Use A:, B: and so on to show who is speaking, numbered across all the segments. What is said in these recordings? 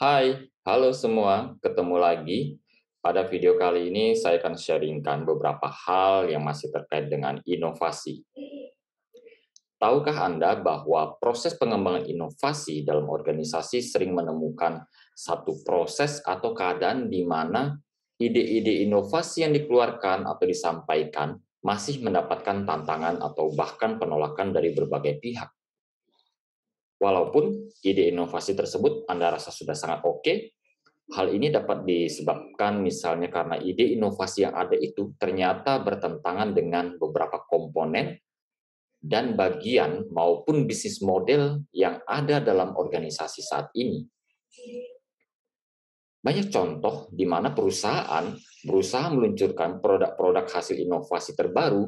A: Hai, halo semua, ketemu lagi. Pada video kali ini saya akan sharingkan beberapa hal yang masih terkait dengan inovasi. Tahukah Anda bahwa proses pengembangan inovasi dalam organisasi sering menemukan satu proses atau keadaan di mana ide-ide inovasi yang dikeluarkan atau disampaikan masih mendapatkan tantangan atau bahkan penolakan dari berbagai pihak. Walaupun ide inovasi tersebut Anda rasa sudah sangat oke, hal ini dapat disebabkan misalnya karena ide inovasi yang ada itu ternyata bertentangan dengan beberapa komponen dan bagian maupun bisnis model yang ada dalam organisasi saat ini. Banyak contoh di mana perusahaan berusaha meluncurkan produk-produk hasil inovasi terbaru,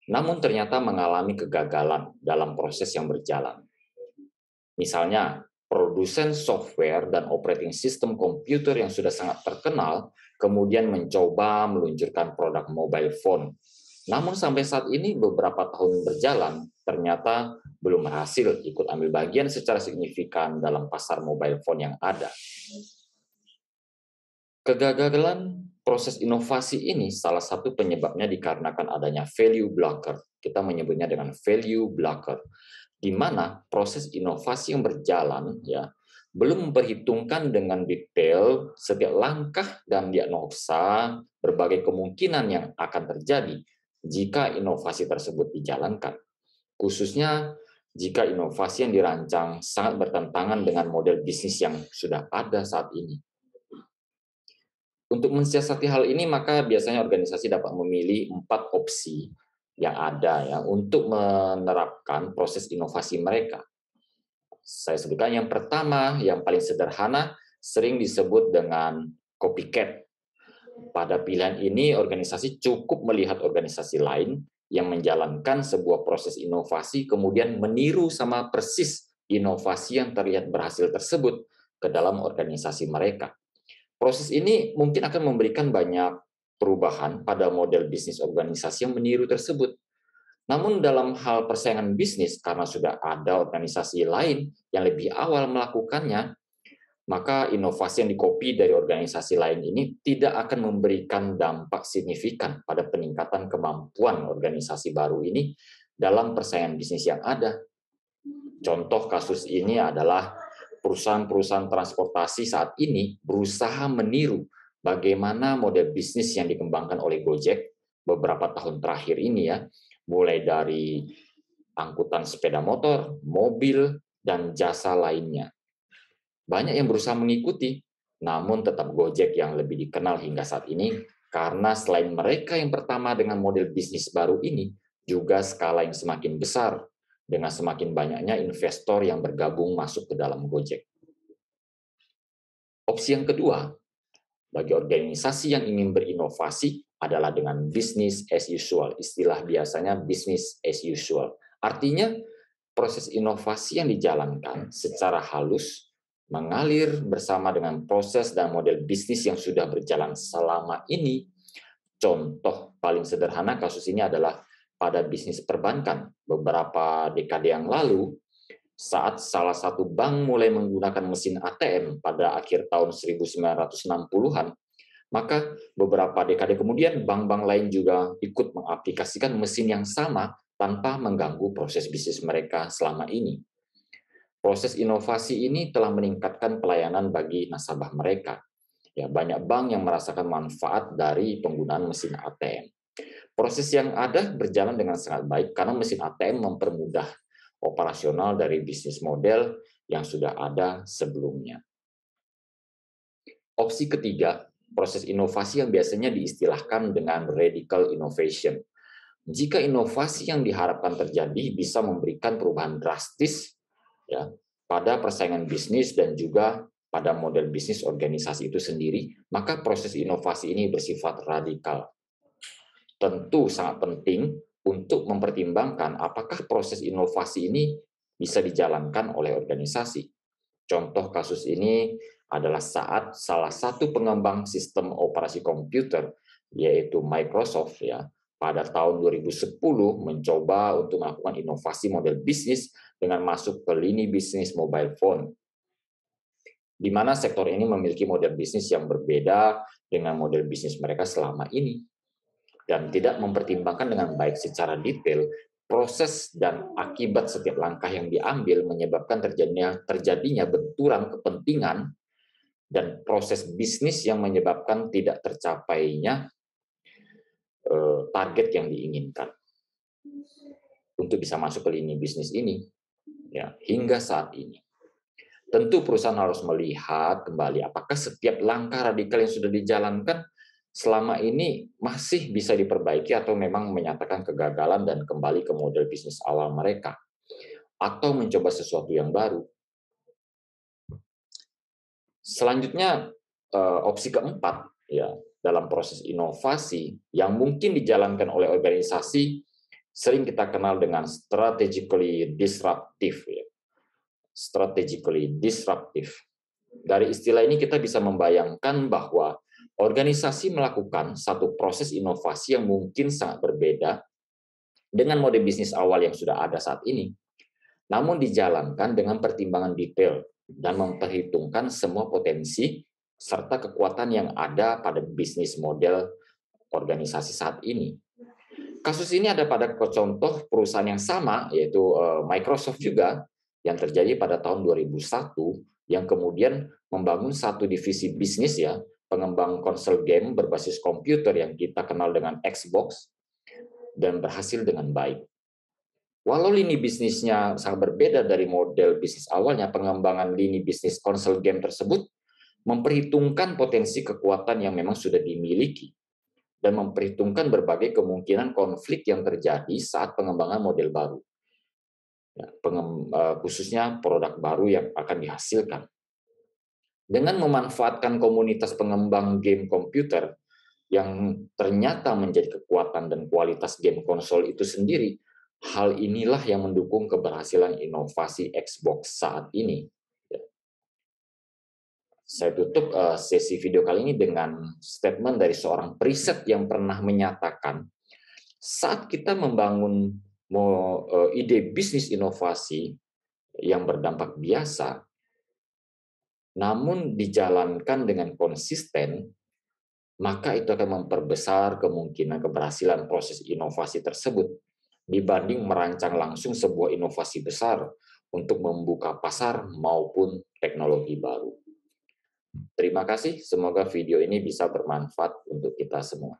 A: namun ternyata mengalami kegagalan dalam proses yang berjalan. Misalnya, produsen software dan operating system komputer yang sudah sangat terkenal kemudian mencoba meluncurkan produk mobile phone. Namun sampai saat ini beberapa tahun berjalan, ternyata belum berhasil ikut ambil bagian secara signifikan dalam pasar mobile phone yang ada. Kegagalan proses inovasi ini salah satu penyebabnya dikarenakan adanya value blocker. Kita menyebutnya dengan value blocker, di mana proses inovasi yang berjalan ya belum memperhitungkan dengan detail setiap langkah dan diagnosa berbagai kemungkinan yang akan terjadi jika inovasi tersebut dijalankan. Khususnya jika inovasi yang dirancang sangat bertentangan dengan model bisnis yang sudah ada saat ini. Untuk mensiasati hal ini, maka biasanya organisasi dapat memilih 4 opsi yang ada ya untuk menerapkan proses inovasi mereka. Saya sebutkan yang pertama, yang paling sederhana, sering disebut dengan copycat. Pada pilihan ini, organisasi cukup melihat organisasi lain yang menjalankan sebuah proses inovasi, kemudian meniru sama persis inovasi yang terlihat berhasil tersebut ke dalam organisasi mereka. Proses ini mungkin akan memberikan banyak perubahan pada model bisnis organisasi yang meniru tersebut. Namun dalam hal persaingan bisnis, karena sudah ada organisasi lain yang lebih awal melakukannya, maka inovasi yang dikopi dari organisasi lain ini tidak akan memberikan dampak signifikan pada peningkatan kemampuan organisasi baru ini dalam persaingan bisnis yang ada. Contoh kasus ini adalah perusahaan-perusahaan transportasi saat ini berusaha meniru bagaimana model bisnis yang dikembangkan oleh Gojek beberapa tahun terakhir ini ya, mulai dari angkutan sepeda motor, mobil, dan jasa lainnya. Banyak yang berusaha mengikuti, namun tetap Gojek yang lebih dikenal hingga saat ini karena selain mereka yang pertama dengan model bisnis baru ini, juga skala yang semakin besar dengan semakin banyaknya investor yang bergabung masuk ke dalam Gojek. Opsi yang kedua, bagi organisasi yang ingin berinovasi adalah dengan business as usual. Istilah biasanya business as usual. Artinya, proses inovasi yang dijalankan secara halus mengalir bersama dengan proses dan model bisnis yang sudah berjalan selama ini. Contoh paling sederhana kasus ini adalah pada bisnis perbankan. Beberapa dekade yang lalu, saat salah satu bank mulai menggunakan mesin ATM pada akhir tahun 1960-an, maka beberapa dekade kemudian bank-bank lain juga ikut mengaplikasikan mesin yang sama tanpa mengganggu proses bisnis mereka selama ini. Proses inovasi ini telah meningkatkan pelayanan bagi nasabah mereka. Ya, banyak bank yang merasakan manfaat dari penggunaan mesin ATM. Proses yang ada berjalan dengan sangat baik karena mesin ATM mempermudah operasional dari bisnis model yang sudah ada sebelumnya. Opsi ketiga, proses inovasi yang biasanya diistilahkan dengan radical innovation. Jika inovasi yang diharapkan terjadi bisa memberikan perubahan drastis ya pada persaingan bisnis dan juga pada model bisnis organisasi itu sendiri, maka proses inovasi ini bersifat radikal. Tentu sangat penting untuk mempertimbangkan apakah proses inovasi ini bisa dijalankan oleh organisasi. Contoh kasus ini adalah saat salah satu pengembang sistem operasi komputer, yaitu Microsoft ya, pada tahun 2010 mencoba untuk melakukan inovasi model bisnis dengan masuk ke lini bisnis mobile phone. di mana sektor ini memiliki model bisnis yang berbeda dengan model bisnis mereka selama ini, dan tidak mempertimbangkan dengan baik secara detail proses dan akibat setiap langkah yang diambil menyebabkan terjadinya benturan kepentingan dan proses bisnis yang menyebabkan tidak tercapainya target yang diinginkan untuk bisa masuk ke lini bisnis ini, ya, hingga saat ini. Tentu perusahaan harus melihat kembali apakah setiap langkah radikal yang sudah dijalankan selama ini masih bisa diperbaiki atau memang menyatakan kegagalan dan kembali ke model bisnis awal mereka, atau mencoba sesuatu yang baru. Selanjutnya, opsi keempat, ya, dalam proses inovasi yang mungkin dijalankan oleh organisasi sering kita kenal dengan strategically disruptive, ya. Strategically disruptive. Dari istilah ini kita bisa membayangkan bahwa organisasi melakukan satu proses inovasi yang mungkin sangat berbeda dengan mode bisnis awal yang sudah ada saat ini, namun dijalankan dengan pertimbangan detail dan memperhitungkan semua potensi serta kekuatan yang ada pada bisnis model organisasi saat ini. Kasus ini ada pada contoh perusahaan yang sama, yaitu Microsoft juga, yang terjadi pada tahun 2001, yang kemudian membangun satu divisi bisnis, ya, pengembang konsol game berbasis komputer yang kita kenal dengan Xbox, dan berhasil dengan baik. Walau lini bisnisnya sangat berbeda dari model bisnis awalnya, pengembangan lini bisnis konsol game tersebut memperhitungkan potensi kekuatan yang memang sudah dimiliki dan memperhitungkan berbagai kemungkinan konflik yang terjadi saat pengembangan model baru, ya, khususnya produk baru yang akan dihasilkan. Dengan memanfaatkan komunitas pengembang game komputer yang ternyata menjadi kekuatan dan kualitas game konsol itu sendiri, hal inilah yang mendukung keberhasilan inovasi Xbox saat ini. Saya tutup sesi video kali ini dengan statement dari seorang periset yang pernah menyatakan, saat kita membangun ide bisnis inovasi yang berdampak biasa, namun dijalankan dengan konsisten, maka itu akan memperbesar kemungkinan keberhasilan proses inovasi tersebut dibanding merancang langsung sebuah inovasi besar untuk membuka pasar maupun teknologi baru. Terima kasih, semoga video ini bisa bermanfaat untuk kita semua.